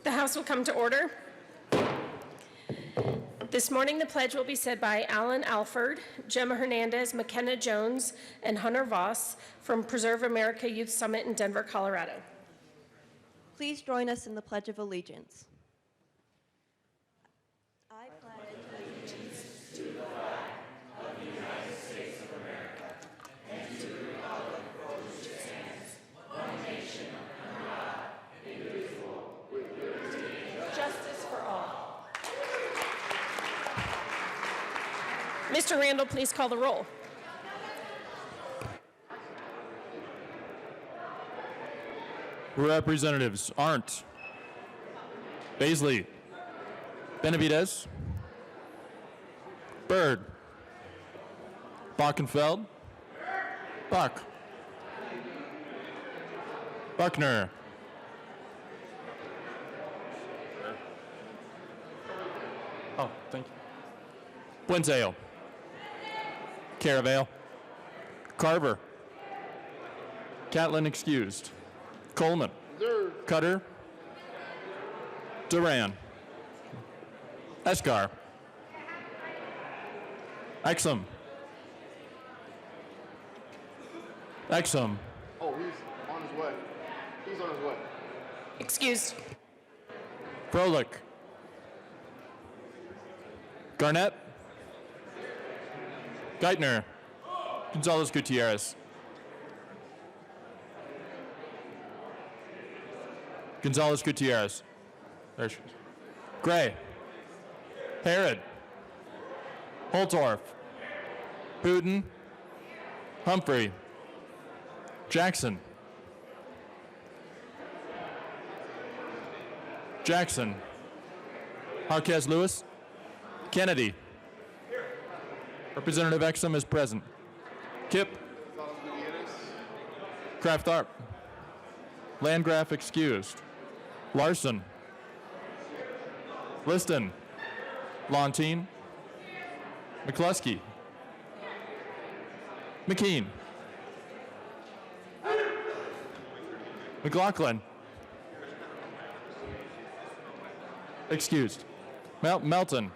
The House will come to order. This morning, the pledge will be said by Alan Alford, Gemma Hernandez, McKenna Jones, and Hunter Voss from Preserve America Youth Summit in Denver, Colorado. Please join us in the Pledge of Allegiance. I pledge allegiance to the flag of the United States of America and to the republic for which it stands, one nation, under God, indivisible, with liberty and justice for all. Mr. Randall, please call the roll. Representatives Arndt, Baisley, Benavidez, Byrd, Bockenfeld, Buck, Buckner, oh, thank you, Winsale, Caravale, Carver, Catlin excused, Coleman, Cutter, Duran, Escar, Exum, Exum, Oh, he's on his way. He's on his way. Excused. Froelich, Garnett, Geithner, Gonzalez Gutierrez, Gonzalez Gutierrez, there she is. Gray, Herod, Holtorf, Putin, Humphrey, Jackson, Jackson, Marquez Lewis, Kennedy. Representative Exum is present. Kipp, Kraft Tharp, Landgraf excused. Larson, Liston, Lontine, McCluskey, McKean, McLaughlin, excused. Melton,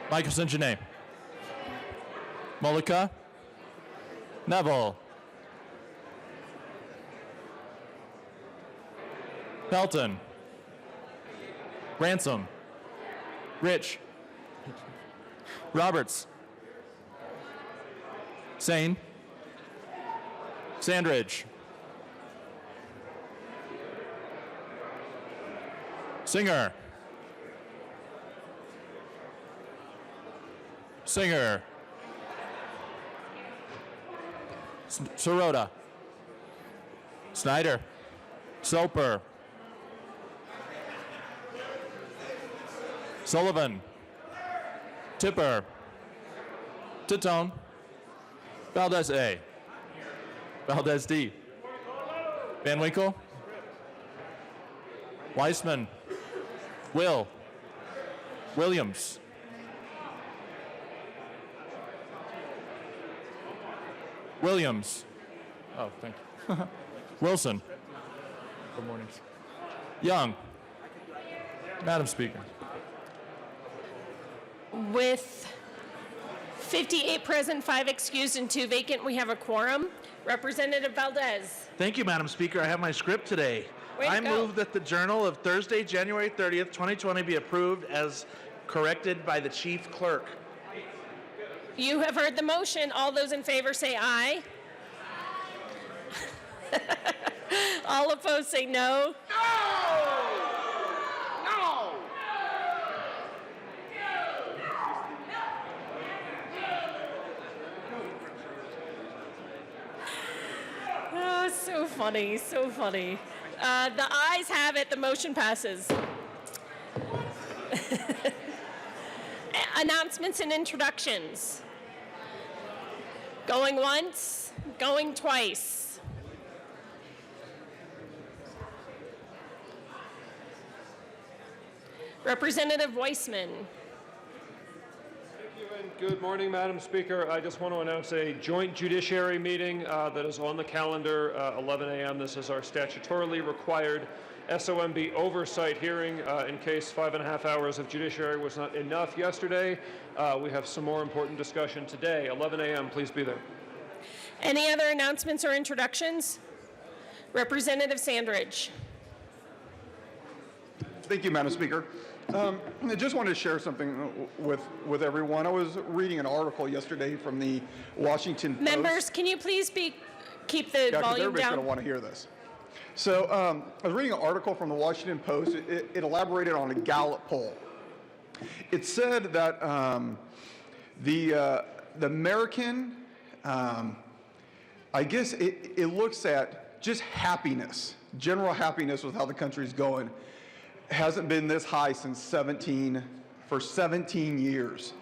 Michelson Janae, Mullica, Neville, Pelton, Ransom, Rich, Roberts, Sane, Sandridge, Singer, Sirota, Snyder, Soper, Sullivan, Tipper, Titone, Valdez A, Valdez D, Van Winkle, Weissman, Will, Williams, Williams, oh, thank you, Wilson, good morning, Young, Madam Speaker. With 58 present, 5 excused, and 2 vacant, we have a quorum. Representative Valdez. Thank you, Madam Speaker. I have my script today. Way to I go. move that the Journal of Thursday, January 30th, 2020 be approved as corrected by the Chief Clerk. You have heard the motion. All those in favor say aye. All opposed say no. Oh, so funny, so funny. The ayes have it, the motion passes. Announcements and introductions. Going once, going twice. Representative Weissman. Thank you, and Good morning, Madam Speaker. I just want to announce a joint judiciary meeting that is on the calendar, 11 a.m. This is our statutorily required SOMB oversight hearing in case 5.5 hours of judiciary was not enough yesterday. We have some more important discussion today, 11 a.m. Please be there. Any other announcements or introductions? Representative Sandridge. Thank you, Madam Speaker. I just wanted to share something with everyone. I was reading an article yesterday from the Washington Post. Members, can you please keep the Yeah, 'cause volume everybody's going down? to want to hear this. So I was reading an article from the Washington Post. It elaborated on a Gallup poll. It said that the American, I guess it looks at just happiness, general happiness with how the country's going. Hasn't been this high since 17 years.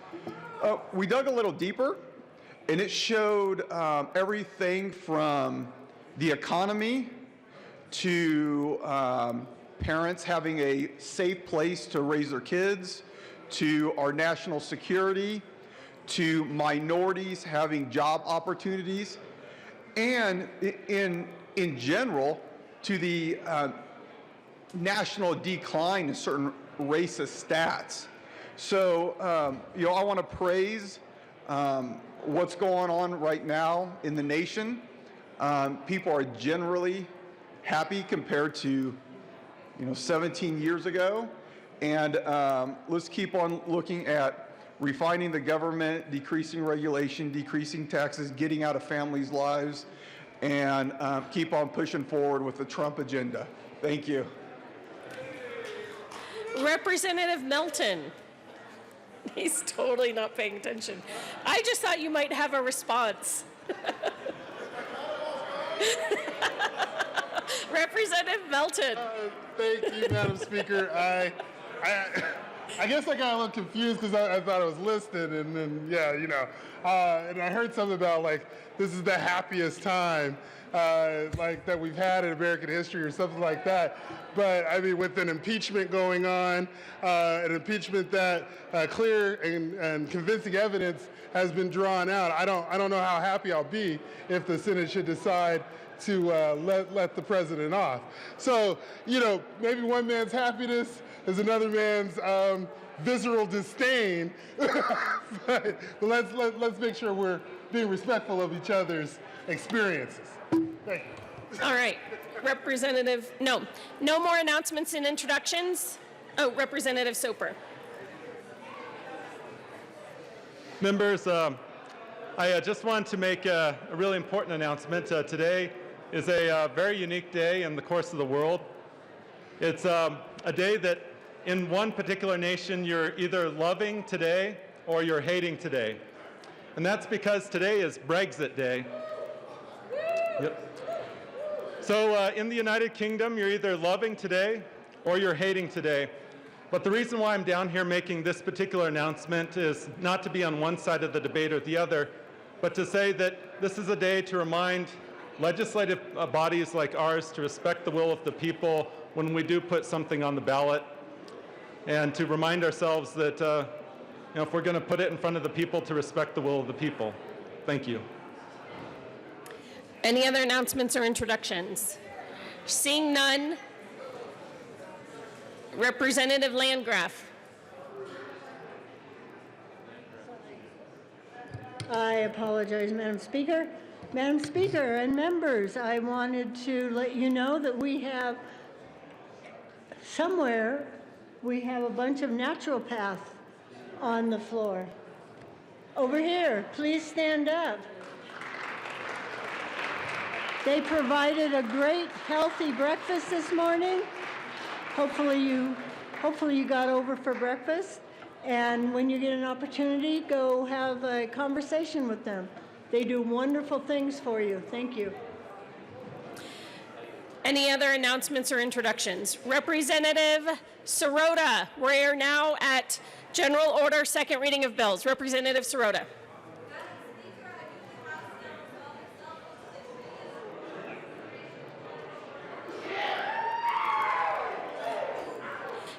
We dug a little deeper, and it showed everything from the economy to parents having a safe place to raise their kids, to our national security, to minorities having job opportunities, and in general, to the national decline in certain racist stats. So, I want to praise what's going on right now in the nation. People are generally happy compared to, 17 years ago. And let's keep on looking at refining the government, decreasing regulation, decreasing taxes, getting out of families' lives, and keep on pushing forward with the Trump agenda. Thank you. Representative Melton. He's totally not paying attention. I just thought you might have a response. Representative Melton. Thank you, Madam Speaker. I guess I got a little confused because I thought I was listed, and then, and I heard something about, this is the happiest time, that we've had in American history or something like that. But, I mean, with an impeachment going on, an impeachment that clear and convincing evidence has been drawn out, I don't know how happy I'll be if the Senate should decide to let the president off. So, maybe one man's happiness is another man's visceral disdain. but let's make sure we're being respectful of each other's experiences. Thank you. All right. No more announcements and introductions. Oh, Representative Soper. Members, I just wanted to make a really important announcement. Today is a very unique day in the course of the world. It's a day that in one particular nation you're either loving today or you're hating today. And that's because today is Brexit Day. Yep. So in the United Kingdom, you're either loving today or you're hating today. But the reason why I'm down here making this particular announcement is not to be on one side of the debate or the other, but to say that this is a day to remind legislative bodies like ours to respect the will of the people when we do put something on the ballot, and to remind ourselves that if we're going to put it in front of the people, to respect the will of the people. Thank you. Any other announcements or introductions? Seeing none. Representative Landgraf. I apologize, Madam Speaker. Madam Speaker and members, I wanted to let you know that we have a bunch of naturopaths on the floor. Over here, please stand up. They provided a great, healthy breakfast this morning. Hopefully you got over for breakfast. And when you get an opportunity, go have a conversation with them. They do wonderful things for you. Thank you. Any other announcements or introductions? Representative Sirota. We are now at general order, second reading of bills. Representative Sirota.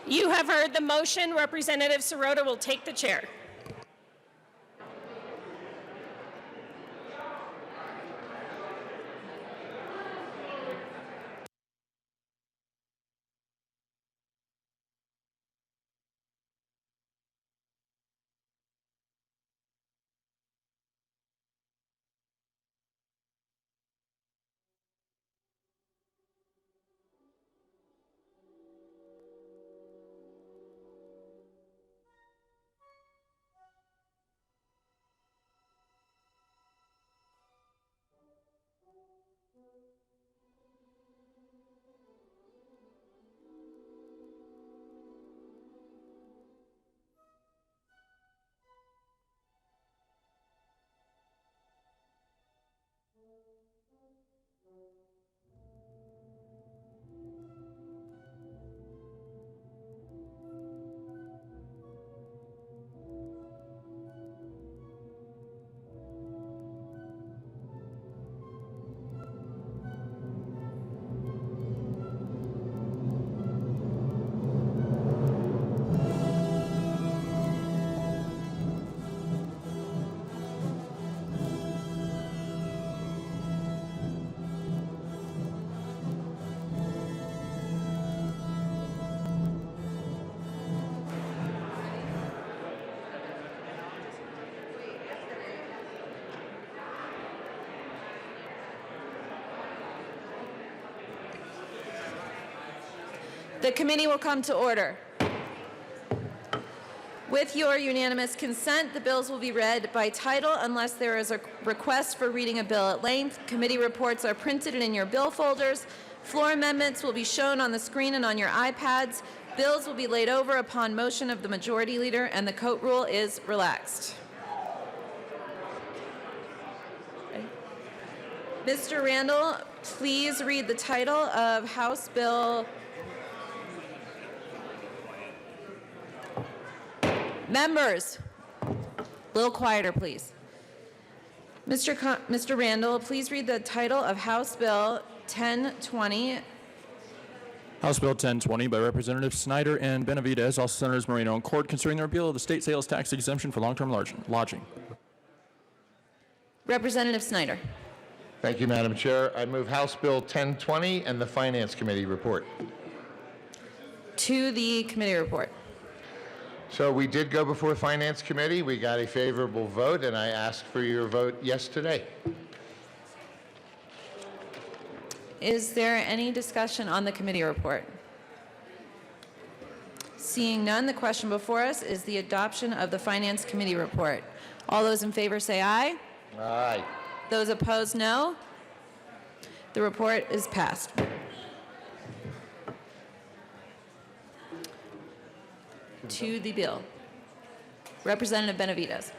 You have heard the motion. Representative Sirota will take the chair. The committee will come to order. With your unanimous consent, the bills will be read by title unless there is a request for reading a bill at length. Committee reports are printed in your bill folders. Floor amendments will be shown on the screen and on your iPads. Bills will be laid over upon motion of the majority leader, and the coat rule is relaxed. Mr. Randall, please read the title of House Bill. Members, a little quieter, please. Mr. Randall, please read the title of House Bill 1020. House Bill 1020 by Representatives Snyder and Benavidez, also Senators Moreno and Cord, concerning the repeal of the state sales tax exemption for long-term lodging. Representative Snyder. Thank you, Madam Chair. I move House Bill 1020 and the Finance Committee report. To the committee report. So we did go before Finance Committee. We got a favorable vote, and I ask for your vote yes today. Is there any discussion on the committee report? Seeing none, the question before us is the adoption of the Finance Committee report. All those in favor say aye. Aye. Those opposed, no. The report is passed. To the bill. Representative Benavidez.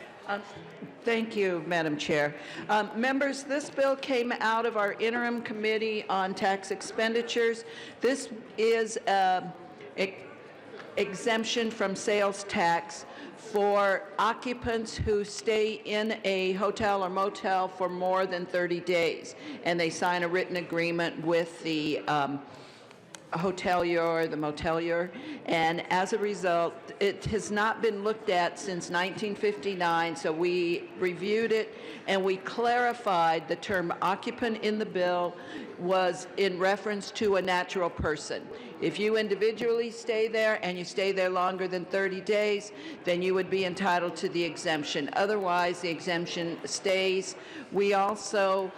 Thank you, Madam Chair. Members, this bill came out of our interim committee on tax expenditures. This is exemption from sales tax for occupants who stay in a hotel or motel for more than 30 days, and they sign a written agreement with the hotelier or the motelier, and as a result, it has not been looked at since 1959, so we reviewed it and we clarified the term occupant in the bill was in reference to a natural person. If you individually stay there and you stay there longer than 30 days, then you would be entitled to the exemption. Otherwise, the exemption stays. We also,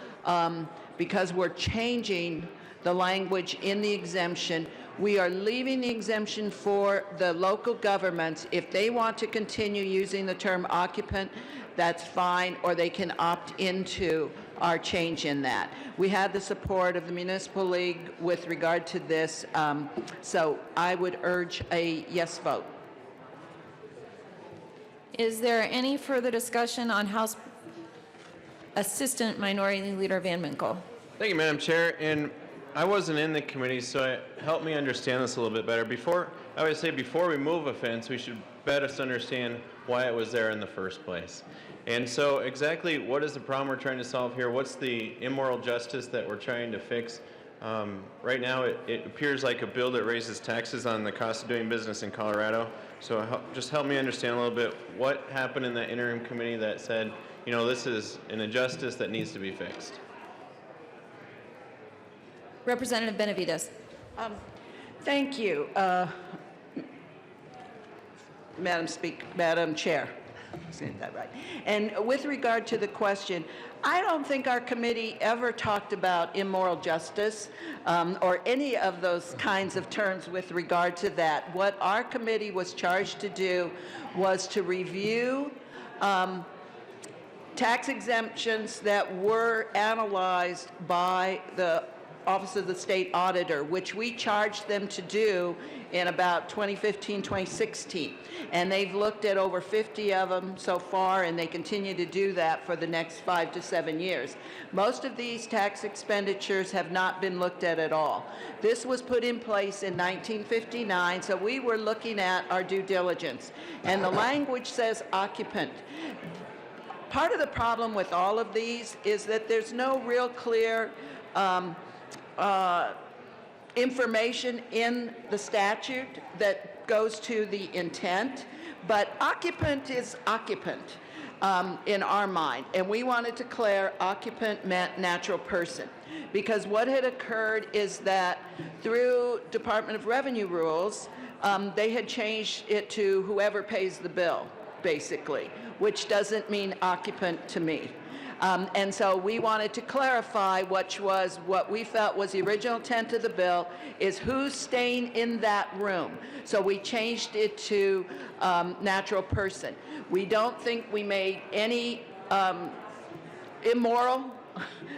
because we're changing the language in the exemption, we are leaving the exemption for the local governments. If they want to continue using the term occupant, that's fine, or they can opt into our change in that. We had the support of the Municipal League with regard to this, so I would urge a yes vote. Is there any further discussion on House Assistant Minority Leader Van Winkle? Thank you, Madam Chair. And I wasn't in the committee, so help me understand this a little bit better. I would say before we move a fence, we should best understand why it was there in the first place. And so exactly what is the problem we're trying to solve here? What's the immoral justice that we're trying to fix? Right now, it appears like a bill that raises taxes on the cost of doing business in Colorado. So just help me understand a little bit what happened in that interim committee that said, you know, this is an injustice that needs to be fixed. Representative Benavidez. Thank you, Madam Chair. Saying that right. And with regard to the question, I don't think our committee ever talked about immoral justice or any of those kinds of terms with regard to that. What our committee was charged to do was to review tax exemptions that were analyzed by the Office of the State Auditor, which we charged them to do in about 2015, 2016. And they've looked at over 50 of them so far, and they continue to do that for the next 5 to 7 years. Most of these tax expenditures have not been looked at all. This was put in place in 1959, so we were looking at our due diligence. And the language says occupant. Part of the problem with all of these is that there's no real clear information in the statute that goes to the intent, but occupant is occupant in our mind, and we wanted to declare occupant meant natural person, because what had occurred is that through Department of Revenue rules, they had changed it to whoever pays the bill, basically, which doesn't mean occupant to me. And so we wanted to clarify what we felt was the original intent of the bill is who's staying in that room. So we changed it to natural person. We don't think we made any immoral,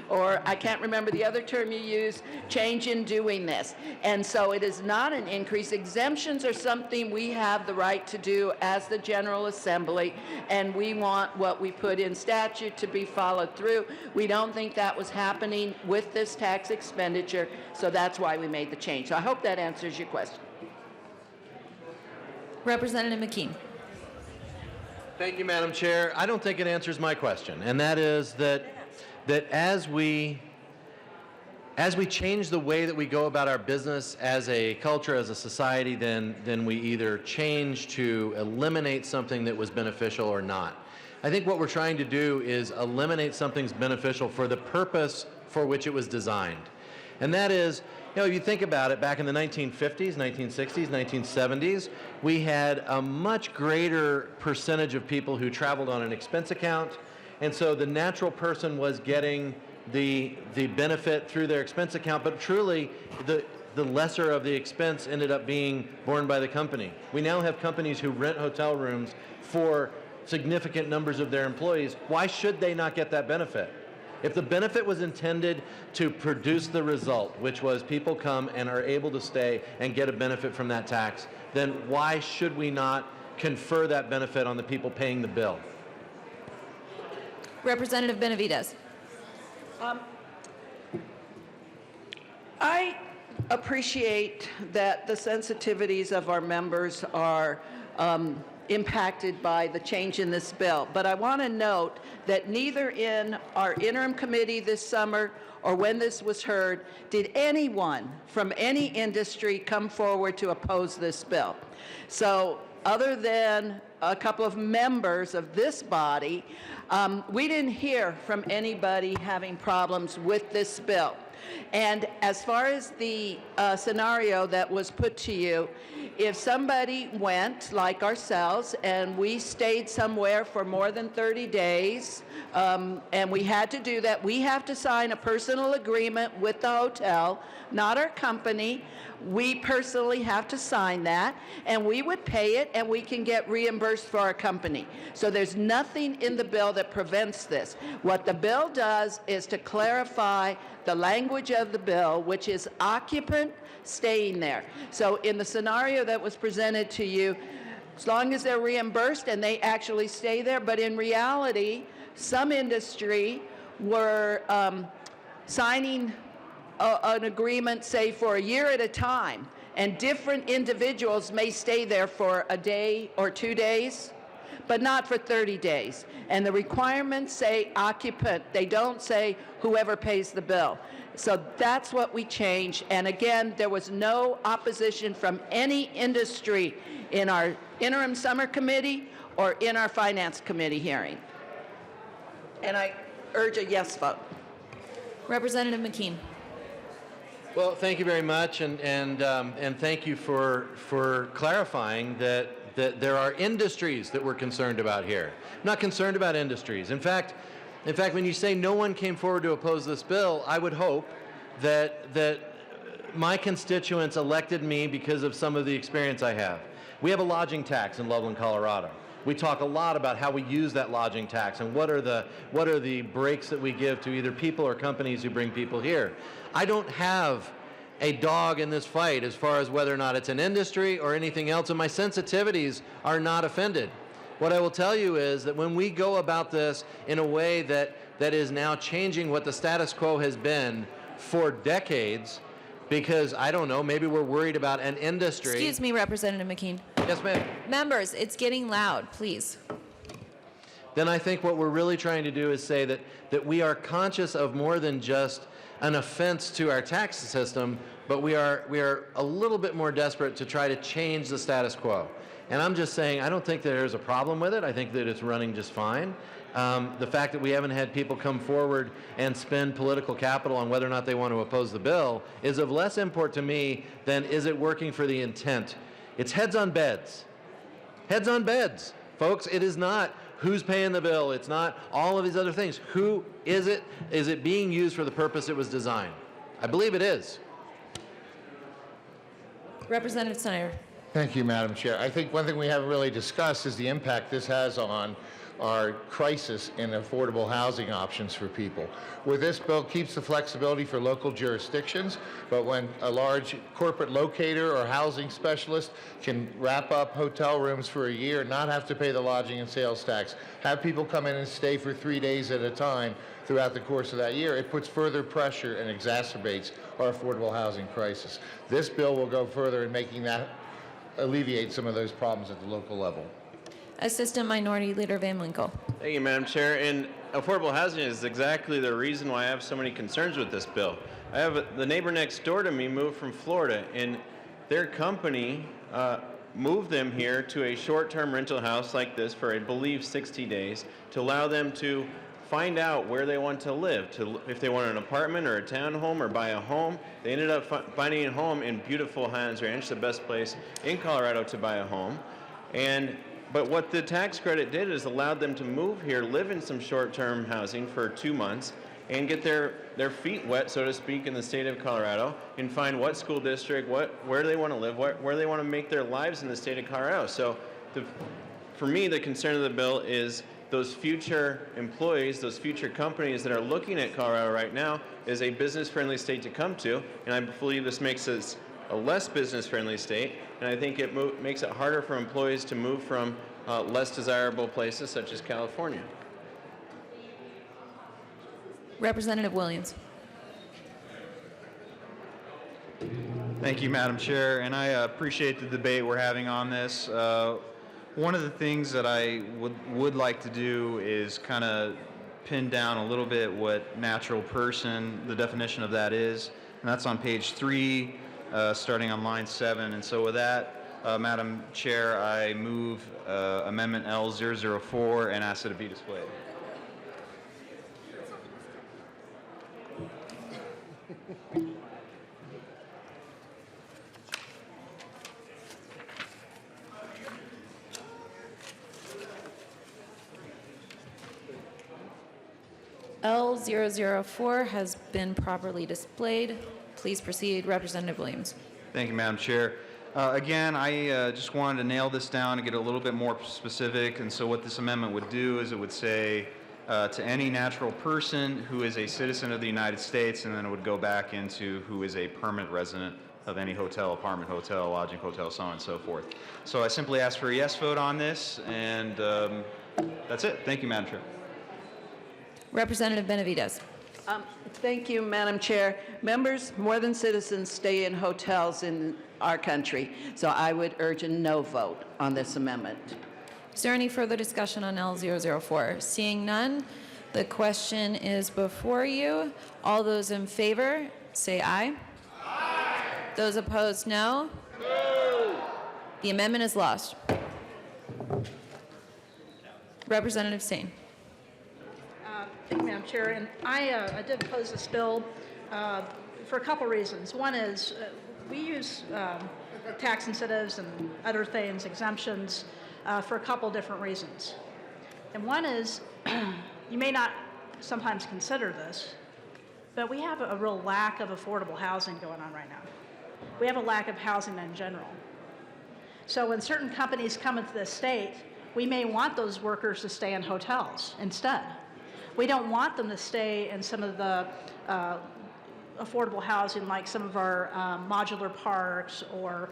or I can't remember the other term you used, change in doing this. And so it is not an increase. Exemptions are something we have the right to do as the General Assembly, and we want what we put in statute to be followed through. We don't think that was happening with this tax expenditure, so that's why we made the change. So I hope that answers your question. Representative McKean. Thank you, Madam Chair. I don't think it answers my question, and that is that as we change the way that we go about our business as a culture, as a society, then we either change to eliminate something that was beneficial or not. I think what we're trying to do is eliminate something's beneficial for the purpose for which it was designed. And that is, if you think about it, back in the 1950s, 1960s, 1970s, we had a much greater percentage of people who traveled on an expense account. And so the natural person was getting the benefit through their expense account, but truly the lesser of the expense ended up being borne by the company. We now have companies who rent hotel rooms for significant numbers of their employees. Why should they not get that benefit? If the benefit was intended to produce the result, which was people come and are able to stay and get a benefit from that tax, then why should we not confer that benefit on the people paying the bill? Representative Benavidez. I appreciate that the sensitivities of our members are impacted by the change in this bill. But I want to note that neither in our interim committee this summer or when this was heard did anyone from any industry come forward to oppose this bill. So other than a couple of members of this body, we didn't hear from anybody having problems with this bill. And as far as the scenario that was put to you, if somebody went, like ourselves, and we stayed somewhere for more than 30 days, and we had to do that, we have to sign a personal agreement with the hotel, not our company. We personally have to sign that, and we would pay it, and we can get reimbursed for our company. So there's nothing in the bill that prevents this. What the bill does is to clarify the language of the bill, which is occupant staying there. So in the scenario that was presented to you, as long as they're reimbursed and they actually stay there, but in reality, some industry were signing an agreement, say, for a year at a time, and different individuals may stay there for a day or 2 days, but not for 30 days. And the requirements say occupant. They don't say whoever pays the bill. So that's what we changed. And again, there was no opposition from any industry in our interim summer committee or in our finance committee hearing. And I urge a yes vote. Representative McKean. Well, thank you very much, and thank you for clarifying that there are industries that we're concerned about here. I'm not concerned about industries. In fact, when you say no one came forward to oppose this bill, I would hope that my constituents elected me because of some of the experience I have. We have a lodging tax in Loveland, Colorado. We talk a lot about how we use that lodging tax and what are the breaks that we give to either people or companies who bring people here. I don't have a dog in this fight as far as whether or not it's an industry or anything else, and my sensitivities are not offended. What I will tell you is that when we go about this in a way that is now changing what the status quo has been for decades, because, I don't know, maybe we're worried about an industry. Excuse me, Representative McKean. Yes, ma'am. Members, it's getting loud, please. Then I think what we're really trying to do is say that we are conscious of more than just an offense to our tax system, but we are a little bit more desperate to try to change the status quo. And I'm just saying, I don't think that there's a problem with it. I think that it's running just fine. The fact that we haven't had people come forward and spend political capital on whether or not they want to oppose the bill is of less import to me than is it working for the intent. It's heads on beds. Heads on beds, folks. It is not who's paying the bill. It's not all of these other things. Who is it? Is it being used for the purpose it was designed? I believe it is. Representative Snyder. Thank you, Madam Chair. I think one thing we haven't really discussed is the impact this has on our crisis in affordable housing options for people. Where this bill keeps the flexibility for local jurisdictions, but when a large corporate locator or housing specialist can wrap up hotel rooms for a year, not have to pay the lodging and sales tax, have people come in and stay for 3 days at a time throughout the course of that year, it puts further pressure and exacerbates our affordable housing crisis. This bill will go further in making that alleviate some of those problems at the local level. Assistant Minority Leader Van Winkle. Thank you, Madam Chair. And affordable housing is exactly the reason why I have so many concerns with this bill. I have the neighbor next door to me moved from Florida, and their company moved them here to a short-term rental house like this for, I believe, 60 days to allow them to find out where they want to live, if they want an apartment or a townhome or buy a home. They ended up finding a home in beautiful Highlands Ranch, the best place in Colorado to buy a home. But what the tax credit did is allowed them to move here, live in some short-term housing for 2 months, and get their feet wet, so to speak, in the state of Colorado, and find what school district, where they want to live, where they want to make their lives in the state of Colorado. So for me, the concern of the bill is those future employees, those future companies that are looking at Colorado right now is a business-friendly state to come to, and I believe this makes us a less business-friendly state, and I think it makes it harder for employees to move from less desirable places such as California. Representative Williams. Thank you, Madam Chair, and I appreciate the debate we're having on this. One of the things that I would like to do is kind of pin down a little bit what natural person, the definition of that is, and that's on page 3, starting on line 7. And so with that, Madam Chair, I move Amendment L004 and ask that it be displayed. L004 has been properly displayed. Please proceed, Representative Williams. Thank you, Madam Chair. Again, I just wanted to nail this down and get a little bit more specific. And so what this amendment would do is it would say to any natural person who is a citizen of the United States, and then it would go back into who is a permanent resident of any hotel, apartment, hotel, lodging, hotel, so on and so forth. So I simply ask for a yes vote on this, and that's it. Thank you, Madam Chair. Representative Benavides. Thank you, Madam Chair. Members, more than citizens stay in hotels in our country, so I would urge a no vote on this amendment. Is there any further discussion on L004? Seeing none, the question is before you. All those in favor, say aye. Aye. Those opposed, no. No. The amendment is lost. Representative Stain. Thank you, Madam Chair. And I did oppose this bill for a couple reasons. One is we use tax incentives and other things, exemptions, for a couple different reasons. And one is, you may not sometimes consider this, but we have a real lack of affordable housing going on right now. We have a lack of housing in general. So when certain companies come into the state, we may want those workers to stay in hotels instead. We don't want them to stay in some of the affordable housing, like some of our modular parks or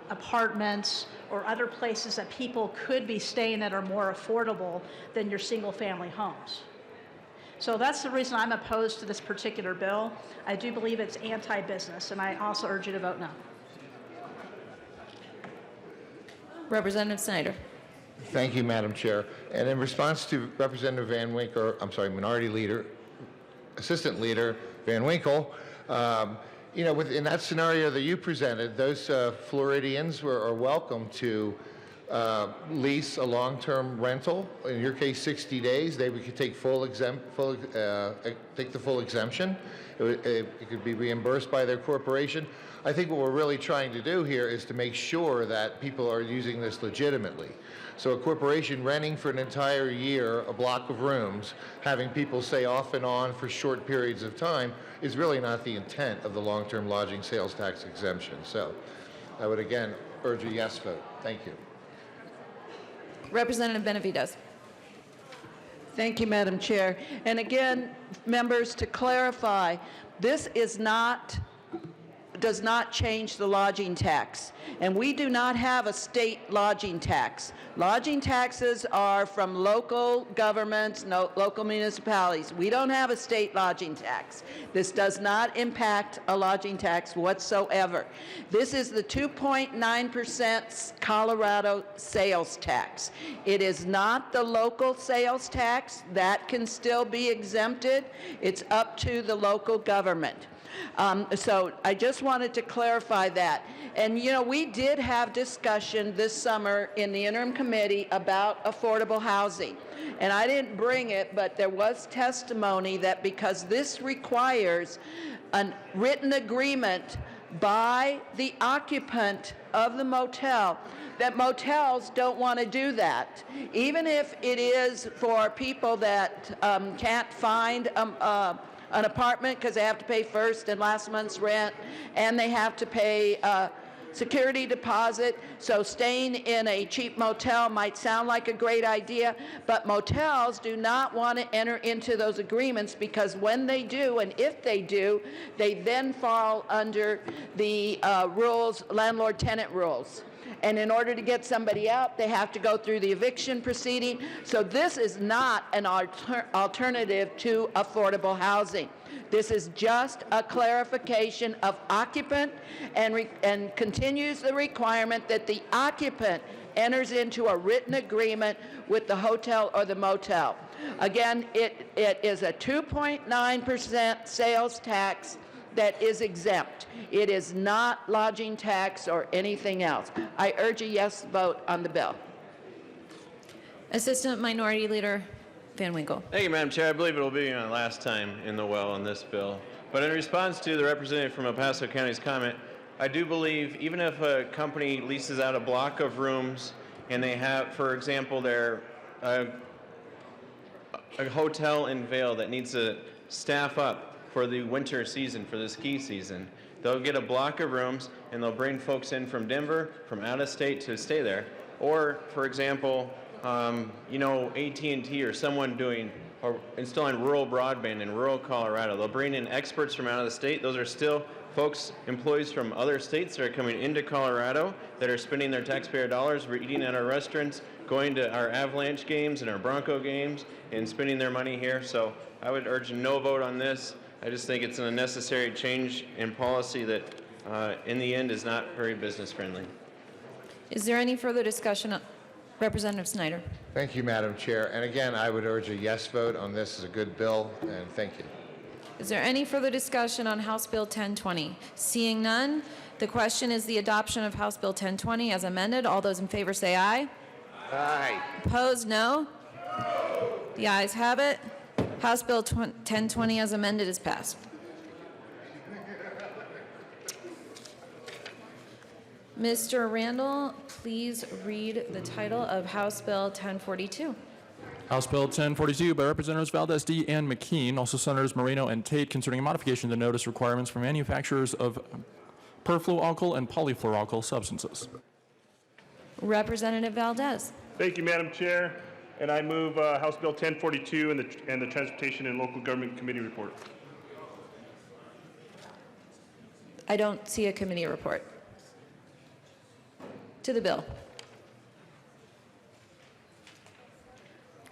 apartments or other places that people could be staying at are more affordable than your single-family homes. So that's the reason I'm opposed to this particular bill. I do believe it's anti-business, and I also urge you to vote no. Representative Snyder. Thank you, Madam Chair. And in response to Representative Van Winkle, Minority Leader, Assistant Leader Van Winkle, in that scenario that you presented, those Floridians are welcome to lease a long-term rental, in your case 60 days, they could take take the full exemption. It could be reimbursed by their corporation. I think what we're really trying to do here is to make sure that people are using this legitimately. So a corporation renting for an entire year a block of rooms, having people stay off and on for short periods of time, is really not the intent of the long-term lodging sales tax exemption. So I would again urge a yes vote. Thank you. Representative Benavides. Thank you, Madam Chair. And again, members, to clarify, this does not change the lodging tax. And we do not have a state lodging tax. Lodging taxes are from local governments, local municipalities. We don't have a state lodging tax. This does not impact a lodging tax whatsoever. This is the 2.9% Colorado sales tax. It is not the local sales tax. That can still be exempted. It's up to the local government. So I just wanted to clarify that. And you know, we did have discussion this summer in the interim committee about affordable housing. And I didn't bring it, but there was testimony that because this requires a written agreement by the occupant of the motel, that motels don't want to do that. Even if it is for people that can't find an apartment because they have to pay first and last month's rent, and they have to pay security deposit. So staying in a cheap motel might sound like a great idea, but motels do not want to enter into those agreements, because when they do, and if they do, they then fall under the rules, landlord-tenant rules. And in order to get somebody out, they have to go through the eviction proceeding. So this is not an alternative to affordable housing. This is just a clarification of occupant, and continues the requirement that the occupant enters into a written agreement with the hotel or the motel. Again, it is a 2.9% sales tax that is exempt. It is not lodging tax or anything else. I urge a yes vote on the bill. Assistant Minority Leader Van Winkle. Thank you, Madam Chair. I believe it will be my last time in the well on this bill. But in response to the representative from El Paso County's comment, I do believe even if a company leases out a block of rooms and they have, for example, a hotel in Vail that needs to staff up for the winter season, for the ski season, they'll get a block of rooms and they'll bring folks in from Denver, from out of state to stay there. Or, for example, AT&T or someone installing rural broadband in rural Colorado. They'll bring in experts from out of the state. Those are still folks, employees from other states that are coming into Colorado that are spending their taxpayer dollars. We're eating at our restaurants, going to our Avalanche games and our Bronco games, and spending their money here. So I would urge a no vote on this. I just think it's an unnecessary change in policy that, in the end, is not very business friendly. Is there any further discussion? Representative Snyder. Thank you, Madam Chair. And again, I would urge a yes vote on this. It's a good bill, and thank you. Is there any further discussion on House Bill 1020? Seeing none, the question is the adoption of House Bill 1020 as amended. All those in favor say aye. Aye. Opposed, no. The ayes have it. House Bill 1020 as amended is passed. Mr. Randall, please read the title of House Bill 1042. House Bill 1042 by Representatives Valdez D. and McKean, also Senators Moreno and Tate, concerning a modification to the notice requirements for manufacturers of perfluoroalkyl and polyfluoroalkyl substances. Representative Valdez. Thank you, Madam Chair. And I move House Bill 1042 and the Transportation and Local Government Committee report. I don't see a committee report. To the bill.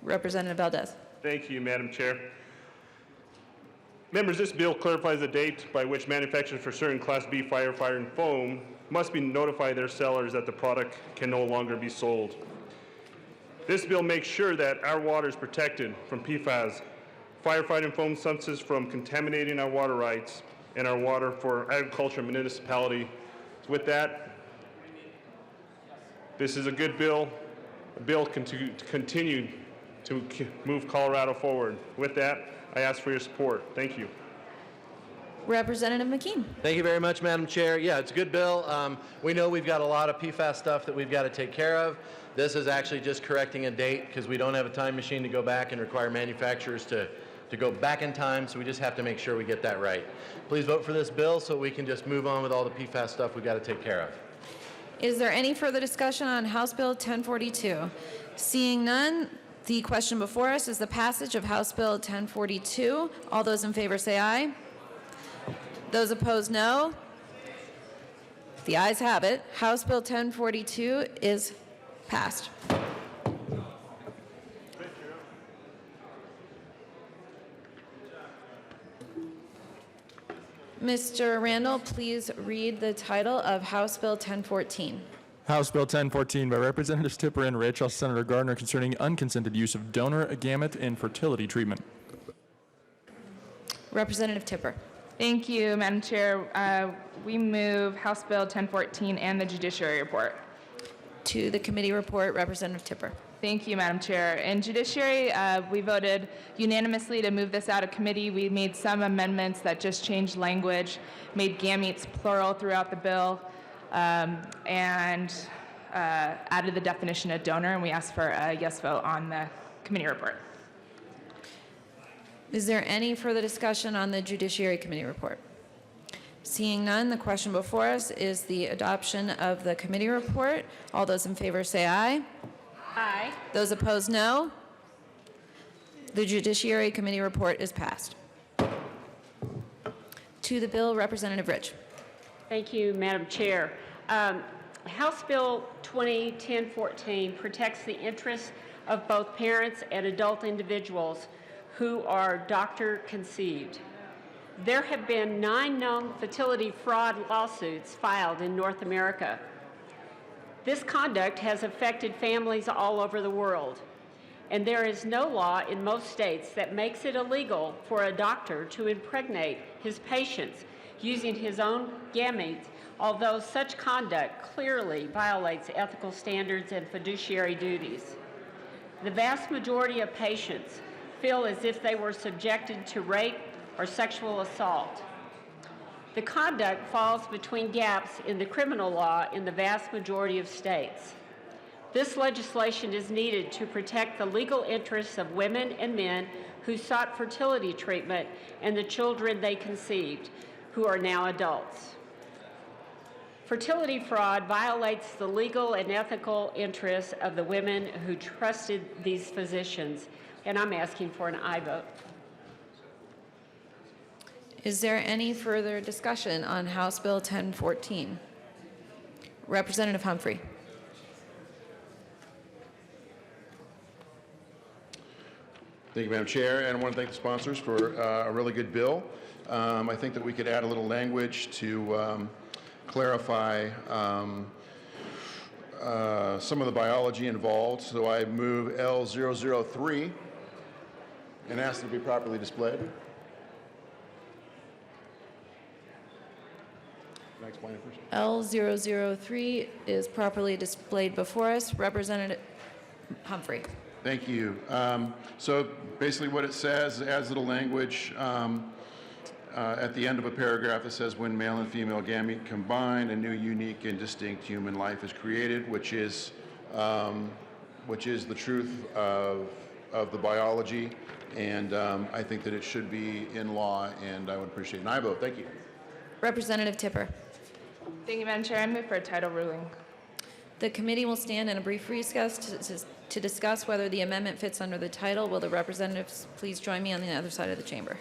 Representative Valdez. Thank you, Madam Chair. Members, this bill clarifies the date by which manufacturers for certain Class B firefighter and foam must be notify their sellers that the product can no longer be sold. This bill makes sure that our water is protected from PFAS, firefighting and foam substances from contaminating our water rights and our water for agriculture and municipality. So with that, This is a good bill, a bill to continue to move Colorado forward. With that, I ask for your support. Thank you. Representative McKean. Thank you very much, Madam Chair. Yeah, it's a good bill. We know we've got a lot of PFAS stuff that we've got to take care of. This is actually just correcting a date because we don't have a time machine to go back and require manufacturers to go back in time, so we just have to make sure we get that right. Please vote for this bill so we can just move on with all the PFAS stuff we've got to take care of. Is there any further discussion on House Bill 1042? Seeing none, the question before us is the passage of House Bill 1042. All those in favor say aye. Those opposed, no. The ayes have it. House Bill 1042 is passed. Mr. Randall, please read the title of House Bill 1014. House Bill 1014 by Representatives Tipper and Rich, also Senator Gardner, concerning unconsented use of donor gamete in fertility treatment. Representative Tipper. Thank you, Madam Chair. We move House Bill 1014 and the Judiciary Report. To the committee report, Representative Tipper. Thank you, Madam Chair. In Judiciary, we voted unanimously to move this out of committee. We made some amendments that just changed language, made gametes plural throughout the bill, and added the definition of donor, and we asked for a yes vote on the committee report. Is there any further discussion on the Judiciary Committee report? Seeing none, the question before us is the adoption of the committee report. All those in favor say aye. Aye. Those opposed, no. The Judiciary Committee report is passed. To the bill, Representative Rich. Thank you, Madam Chair. House Bill 2010-14 protects the interests of both parents and adult individuals who are doctor-conceived. There have been 9 known fertility fraud lawsuits filed in North America. This conduct has affected families all over the world, and there is no law in most states that makes it illegal for a doctor to impregnate his patients using his own gametes, although such conduct clearly violates ethical standards and fiduciary duties. The vast majority of patients feel as if they were subjected to rape or sexual assault. The conduct falls between gaps in the criminal law in the vast majority of states. This legislation is needed to protect the legal interests of women and men who sought fertility treatment and the children they conceived, who are now adults. Fertility fraud violates the legal and ethical interests of the women who trusted these physicians, and I'm asking for an aye vote. Is there any further discussion on House Bill 1014? Representative Humphrey. Thank you, Madam Chair, and I want to thank the sponsors for a really good bill. I think that we could add a little language to clarify some of the biology involved. So I move L003 and ask it to be properly displayed. Can I explain it first? L003 is properly displayed before us. Representative Humphrey. Thank you. So basically what it says, it adds little language at the end of a paragraph that says when male and female gamete combine, a new, unique, and distinct human life is created, which is the truth of the biology. And I think that it should be in law, and I would appreciate an aye vote. Thank you. Representative Tipper. Thank you, Madam Chair. I move for a title ruling. The committee will stand in a brief recess to discuss whether the amendment fits under the title. Will the representatives please join me on the other side of the chamber?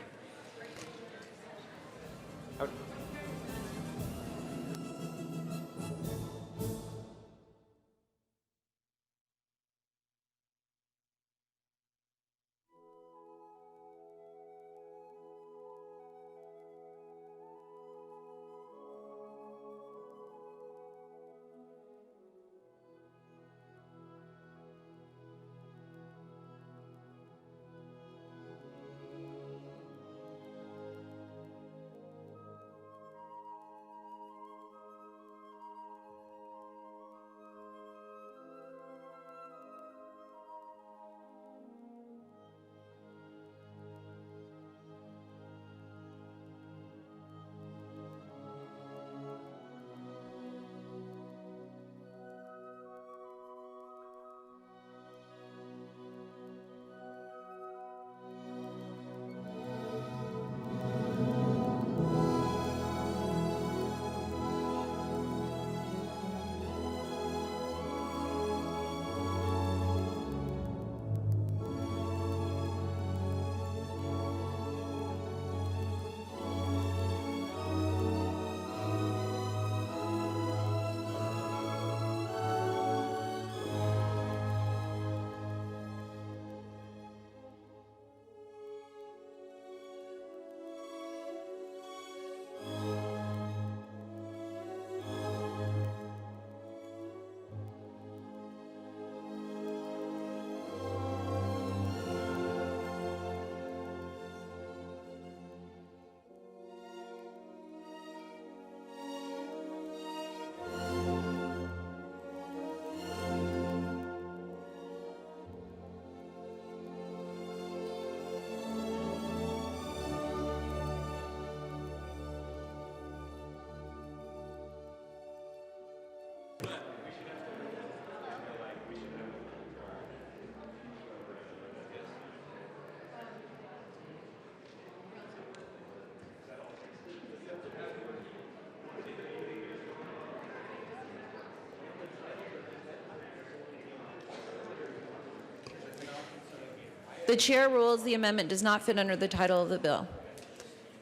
The chair rules the amendment does not fit under the title of the bill.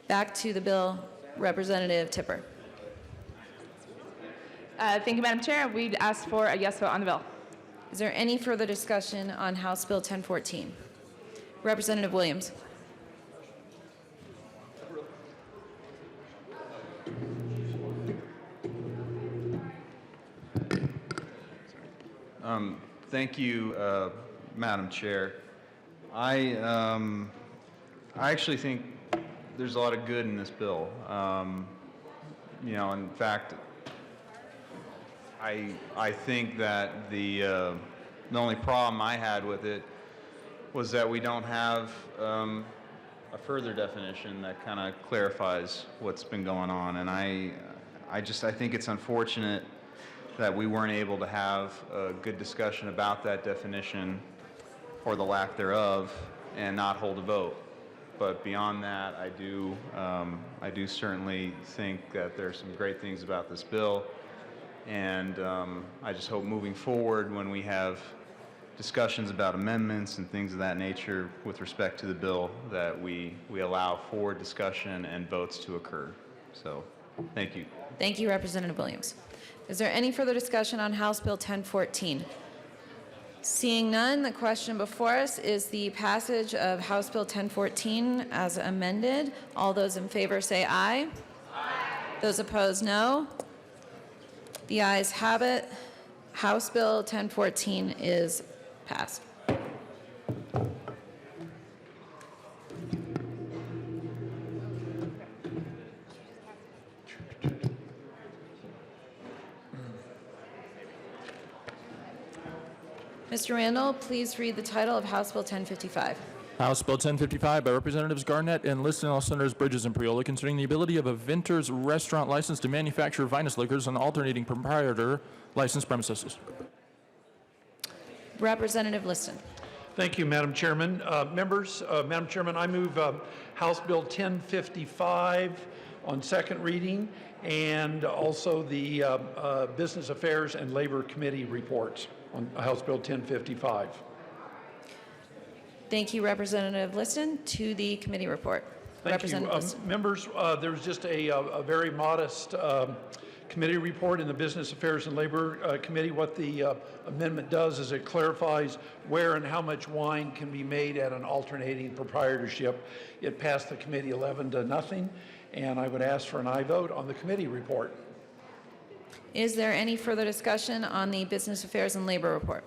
Back to the bill, Representative Tipper. Thank you, Madam Chair. We'd ask for a yes vote on the bill. Is there any further discussion on House Bill 1014? Representative Williams. Thank you, Madam Chair. I actually think there's a lot of good in this bill. You know, in fact, I think that the only problem I had with it was that we don't have a further definition that kind of clarifies what's been going on, and I think it's unfortunate that we weren't able to have a good discussion about that definition or the lack thereof and not hold a vote. But beyond that, I do certainly think that there's some great things about this bill, and I just hope moving forward when we have discussions about amendments and things of that nature with respect to the bill that we allow for discussion and votes to occur. So, thank you. Thank you, Representative Williams. Is there any further discussion on House Bill 1014? Seeing none, the question before us is the passage of House Bill 1014 as amended. All those in favor say aye. Aye. Those opposed, no. The ayes have it. House Bill 1014 is passed. Mr. Randall, please read the title of House Bill 1055. House Bill 1055 by Representatives Garnett and Liston, Senators Bridges and Priola, concerning the ability of a Vinters restaurant license to manufacture vinous liquors on alternating proprietor licensed premises. Representative Liston. Thank you, Madam Chairman. Members, Madam Chairman, I move House Bill 1055 on second reading and also the Business Affairs and Labor Committee reports on House Bill 1055. Thank you, Representative Liston. To the committee report. Thank you. Members, there was just a very modest committee report in the Business Affairs and Labor Committee. What the amendment does is it clarifies where and how much wine can be made at an alternating proprietorship. It passed the committee 11-0, and I would ask for an aye vote on the committee report. Is there any further discussion on the Business Affairs and Labor report?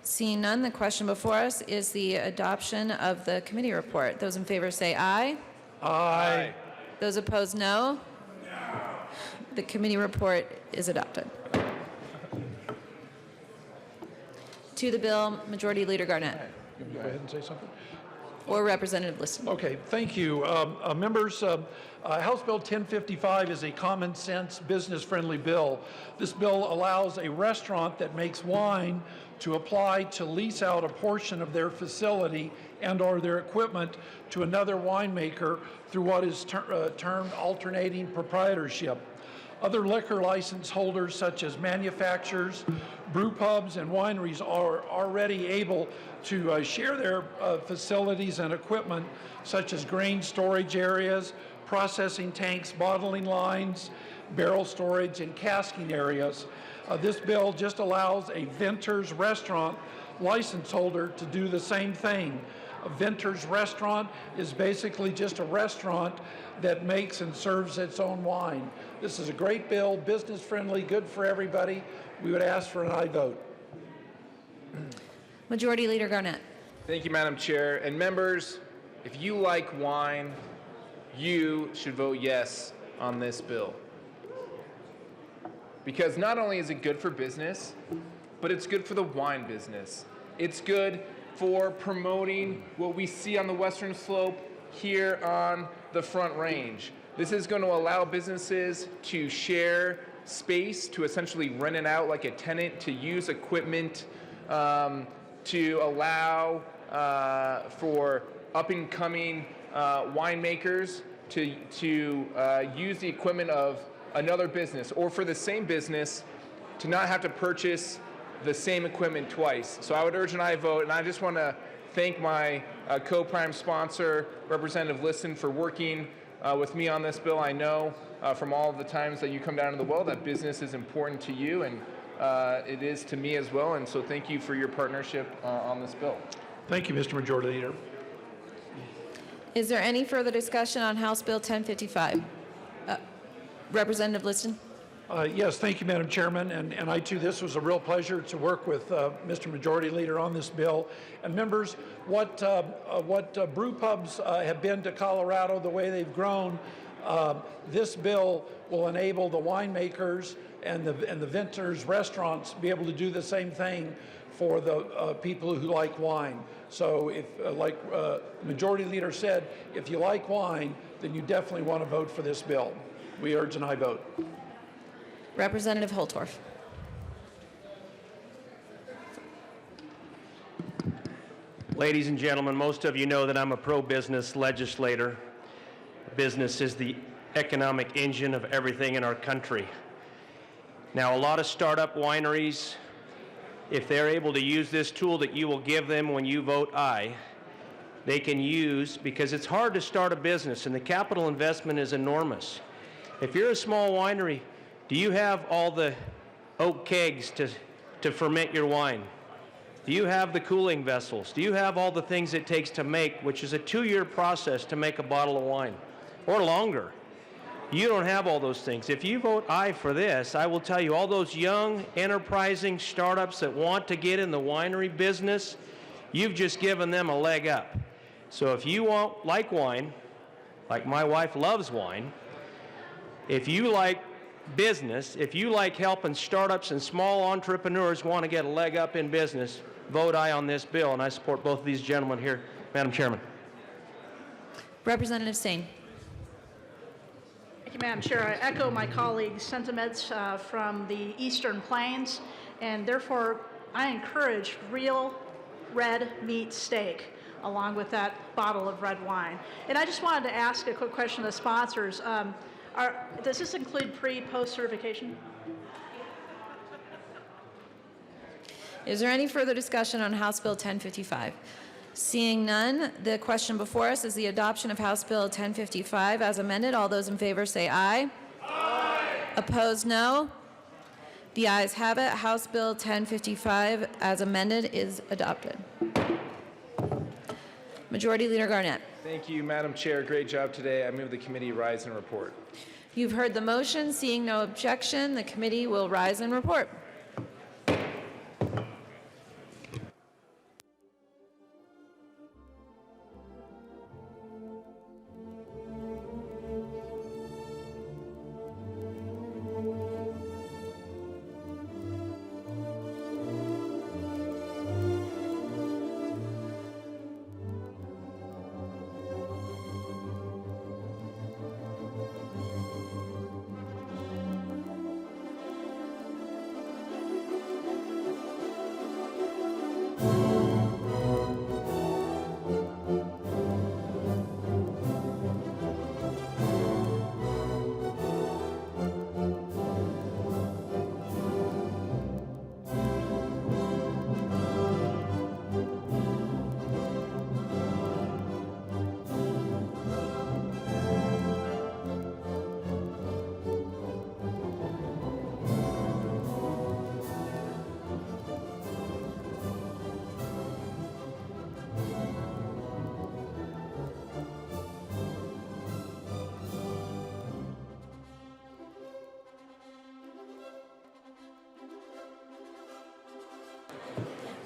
Seeing none, the question before us is the adoption of the committee report. Those in favor say aye. Aye. Those opposed, no. The committee report is adopted. To the bill, Majority Leader Garnett. Go ahead and say something. Or Representative Liston. Okay, thank you. Members, House Bill 1055 is a common sense, business-friendly bill. This bill allows a restaurant that makes wine to apply to lease out a portion of their facility and/or their equipment to another winemaker through what is termed alternating proprietorship. Other liquor license holders, such as manufacturers, brew pubs, and wineries, are already able to share their facilities and equipment, such as grain storage areas, processing tanks, bottling lines, barrel storage, and casking areas. This bill just allows a Vinters restaurant license holder to do the same thing. A Vinters restaurant is basically just a restaurant that makes and serves its own wine. This is a great bill, business-friendly, good for everybody. We would ask for an aye vote. Majority Leader Garnett. Thank you, Madam Chair. And members, if you like wine, you should vote yes on this bill. Because not only is it good for business, but it's good for the wine business. It's good for promoting what we see on the Western Slope here on the Front Range. This is going to allow businesses to share space, to essentially rent it out like a tenant, to use equipment, to allow for up-and-coming winemakers to use the equipment of another business, or for the same business to not have to purchase the same equipment twice. So I would urge an aye vote, and I just want to thank my co-prime sponsor, Representative Liston, for working with me on this bill. I know from all of the times that you come down to the well that business is important to you, and it is to me as well. And so thank you for your partnership on this bill. Thank you, Mr. Majority Leader. Is there any further discussion on House Bill 1055? Representative Liston? Yes, thank you, Madam Chairman, and I too, this was a real pleasure to work with Mr. Majority Leader on this bill. And members, what brew pubs have been to Colorado, the way they've grown, this bill will enable the winemakers and the vintners, restaurants, be able to do the same thing for the people who like wine. So if, like Majority Leader said, if you like wine, then you definitely want to vote for this bill. We urge an aye vote. Representative Holtorf. Ladies and gentlemen, most of you know that I'm a pro-business legislator. Business is the economic engine of everything in our country. Now, a lot of startup wineries, if they're able to use this tool that you will give them when you vote aye, they can use, because it's hard to start a business and the capital investment is enormous. If you're a small winery, do you have all the oak kegs to ferment your wine? Do you have the cooling vessels? Do you have all the things it takes to make, which is a 2-year process to make a bottle of wine, or longer? You don't have all those things. If you vote aye for this, I will tell you, all those young, enterprising startups that want to get in the winery business, you've just given them a leg up. So if you like wine, like my wife loves wine, if you like business, if you like helping startups and small entrepreneurs want to get a leg up in business, vote aye on this bill, and I support both of these gentlemen here, Madam Chairman. Representative Singh. Thank you, Madam Chair. I echo my colleagues' sentiments from the Eastern Plains, and therefore I encourage real red meat steak along with that bottle of red wine. And I just wanted to ask a quick question of the sponsors. Does this include pre-post certification? Is there any further discussion on House Bill 1055? Seeing none, the question before us is the adoption of House Bill 1055 as amended. All those in favor say aye. Aye. Opposed, no. The ayes have it. House Bill 1055 as amended is adopted. Majority Leader Garnett. Thank you, Madam Chair. Great job today. I move the committee rise and report. You've heard the motion. Seeing no objection, the committee will rise and report.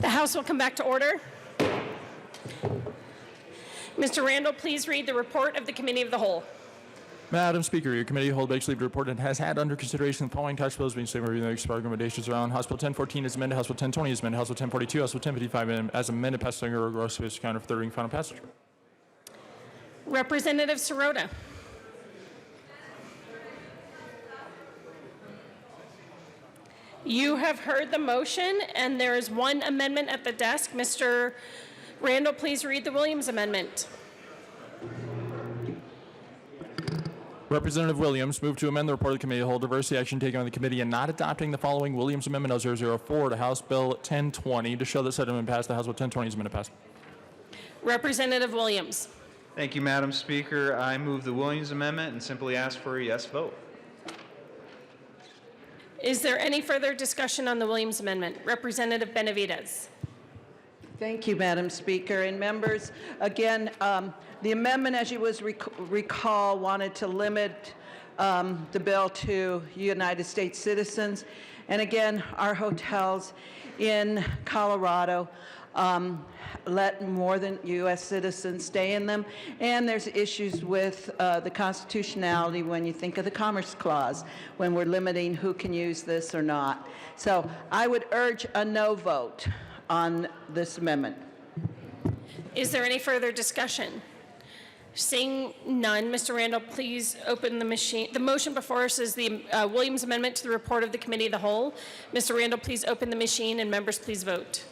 The House will come back to order. Mr. Randall, please read the report of the Committee of the Whole. Madam Speaker, your committee hold begs leave to report and has had under consideration the following tax bills being stated reviewing the expert recommendations around House Bill 1014 is amended, House Bill 1020 is amended, House Bill 1042, House Bill 1055 as amended, passed on your gross counter for third reading, final passage. Representative Sirota. You have heard the motion, and there is one amendment at the desk. Mr. Randall, please read the Williams amendment. Representative Williams moved to amend the report of the committee to hold diversity action taken on the committee and not adopting the following Williams Amendment 004 to House Bill 1020 to show that said amendment passed. The House Bill 1020 is amendment passed. Representative Williams. Thank you, Madam Speaker. I move the Williams Amendment and simply ask for a yes vote. Is there any further discussion on the Williams Amendment? Representative Benavides. Thank you, Madam Speaker. And members, again, the amendment, as you recall, wanted to limit the bill to United States citizens. And again, our hotels in Colorado let more than U.S. citizens stay in them. And there's issues with the constitutionality when you think of the Commerce Clause, when we're limiting who can use this or not. So I would urge a no vote on this amendment. Is there any further discussion? Seeing none, Mr. Randall, please open the machine. The motion before us is the Williams Amendment to the report of the Committee of the Whole. Mr. Randall, please open the machine, and members, please vote.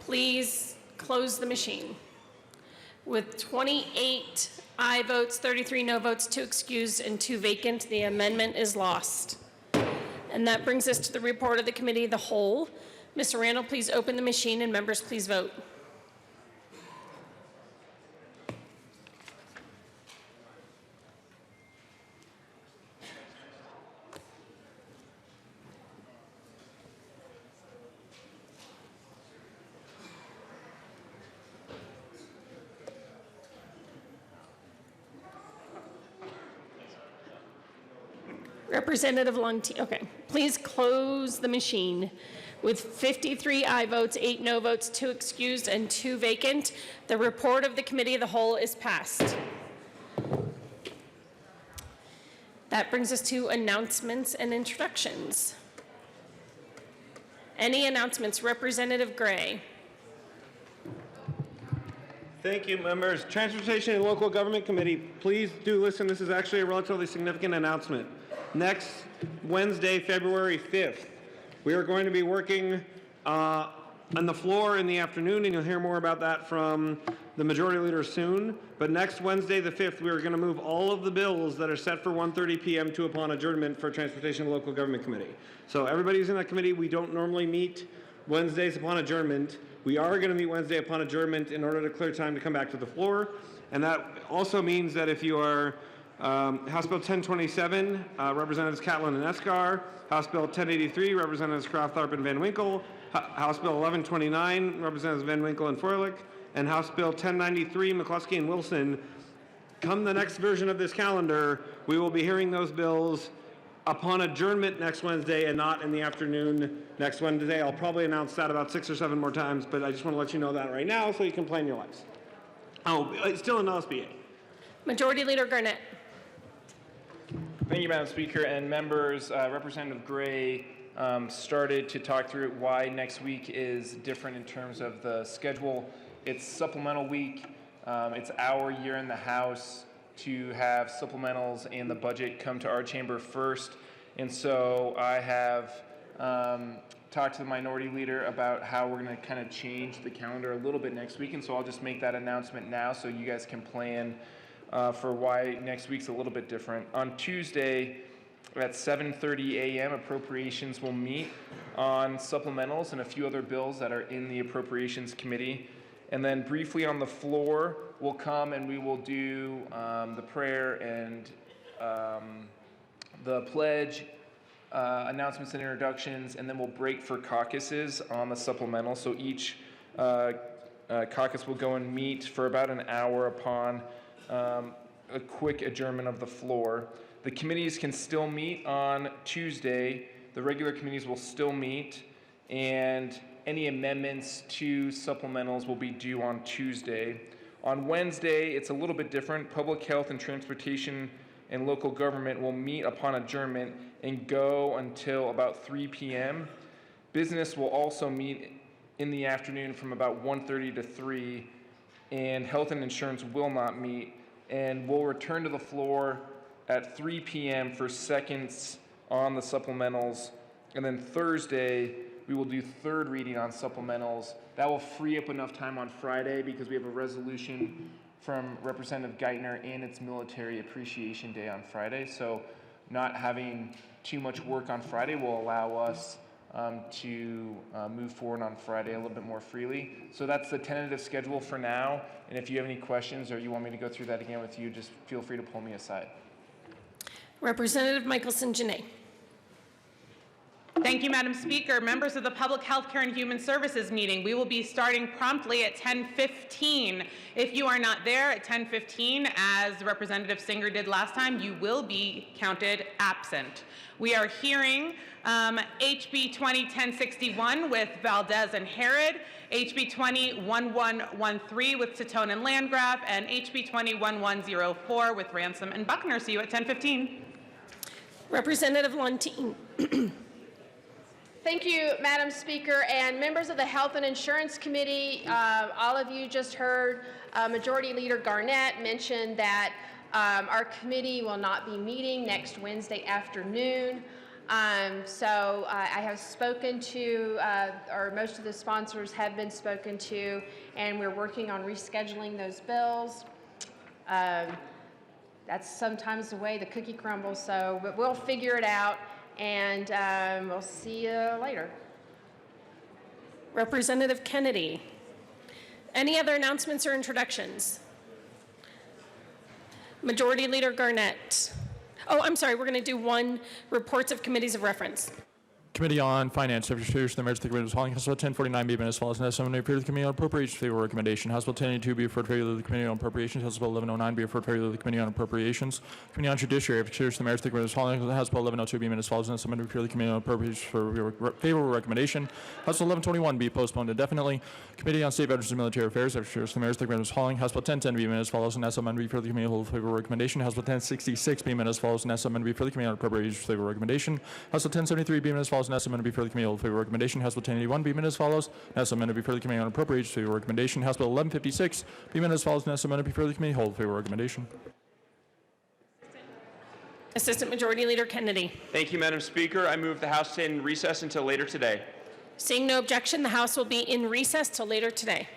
Please close the machine. With 28 aye votes, 33 no votes, 2 excused, and 2 vacant, the amendment is lost. And that brings us to the report of the Committee of the Whole. Mr. Randall, please open the machine, and members, please vote. Representative Longtee, okay. Please close the machine. With 53 aye votes, 8 no votes, 2 excused, and 2 vacant, the report of the Committee of the Whole is passed. That brings us to announcements and introductions. Any announcements? Representative Gray. Thank you, members. Transportation and Local Government Committee, please do listen. This is actually a relatively significant announcement. Next Wednesday, February 5th, we are going to be working on the floor in the afternoon, and you'll hear more about that from the Majority Leader soon. But next Wednesday, the 5th, we are going to move all of the bills that are set for 1:30 p.m. to upon adjournment for Transportation and Local Government Committee. So everybody who's in that committee, we don't normally meet Wednesdays upon adjournment. We are going to meet Wednesday upon adjournment in order to clear time to come back to the floor. And that also means that if you are House Bill 1027, Representatives Catlin and Escar. House Bill 1083, Representatives Kraft, Tharp, and Van Winkle. House Bill 1129, Representatives Van Winkle and Froelich. And House Bill 1093, McCluskey and Wilson. Come the next version of this calendar, we will be hearing those bills upon adjournment next Wednesday and not in the afternoon next Wednesday. I'll probably announce that about 6 or 7 more times, but I just want to let you know that right now so you can plan your lives. Oh, it's still in LSBA. Majority Leader Garnett. Thank you, Madam Speaker and members. Representative Gray started to talk through why next week is different in terms of the schedule. It's supplemental week. It's our year in the House to have supplementals and the budget come to our chamber first. And so I have talked to the Minority Leader about how we're going to kind of change the calendar a little bit next week. And so I'll just make that announcement now so you guys can plan for why next week's a little bit different. On Tuesday at 7:30 a.m., Appropriations will meet on supplementals and a few other bills that are in the Appropriations Committee. And then briefly on the floor, we'll come and we will do the prayer and the pledge, announcements and introductions, and then we'll break for caucuses on the supplemental. So each caucus will go and meet for about an hour upon a quick adjournment of the floor. The committees can still meet on Tuesday. The regular committees will still meet, and any amendments to supplementals will be due on Tuesday. On Wednesday, it's a little bit different. Public Health and Transportation and Local Government will meet upon adjournment and go until about 3 p.m. Business will also meet in the afternoon from about 1:30 to 3, and Health and Insurance will not meet, and we'll return to the floor at 3 p.m. for seconds on the supplementals, and then Thursday, we will do third reading on supplementals. That will free up enough time on Friday because we have a resolution from Representative Geithner and it's Military Appreciation Day on Friday. So not having too much work on Friday will allow us to move forward on Friday a little bit more freely. So that's the tentative schedule for now. And if you have any questions or you want me to go through that again with you, just feel free to pull me aside. Representative Michelson Janae. Thank you, Madam Speaker. Members of the Public Healthcare and Human Services meeting, we will be starting promptly at 10:15. If you are not there at 10:15, as Representative Singer did last time, you will be counted absent. We are hearing HB 20-1061 with Valdez and Herod, HB 20-1113 with Titone and Landgraf, and HB 20-1104 with Ransom and Buckner. See you at 10:15. Representative Lontine. Thank you, Madam Speaker, and members of the Health and Insurance Committee. All of you just heard Majority Leader Garnett mention that our committee will not be meeting next Wednesday afternoon. So I have spoken to, or most of the sponsors have been spoken to, and we're working on rescheduling those bills. That's sometimes the way the cookie crumbles, so but we'll figure it out. And we'll see you later. Representative Kennedy. Any other announcements or introductions? Majority Leader Garnett. Oh, I'm sorry, we're going to do one reports of committees of reference. Committee on Finance, Secretary to the Mayor's Committee was calling House Bill 1049 be amended as follows. And SMN refer to the Committee on Appropriations favor recommendation. House Bill 1082 be referred to the Committee on Appropriations. House Bill 1109 be referred to the Committee on Appropriations. Committee on Judiciary, Secretary to the Mayor's Committee was calling House Bill 1102 be amended as follows. And SMN refer to the Committee on Appropriations for favorable recommendation. House Bill 1121 be postponed indefinitely. Committee on State Veterans and Military Affairs, Secretary to the Mayor's Committee was calling House Bill 1010 be amended as follows. And SMN refer to the Committee on favorable recommendation. House Bill 1066 be amended as follows. And SMN refer to the Committee on Appropriations for favorable recommendation. House Bill 1073 be amended as follows. And SMN refer to the Committee on favorable recommendation. House Bill 1081 be amended as follows. Now amended before the Committee on Appropriations for favorable recommendation. House Bill 1156 be amended as follows. Now amended before the Committee hold favorable recommendation. Assistant Majority Leader Kennedy. Thank you, Madam Speaker. I move the House to end recess until later today. Seeing no objection, the House will be in recess till later today.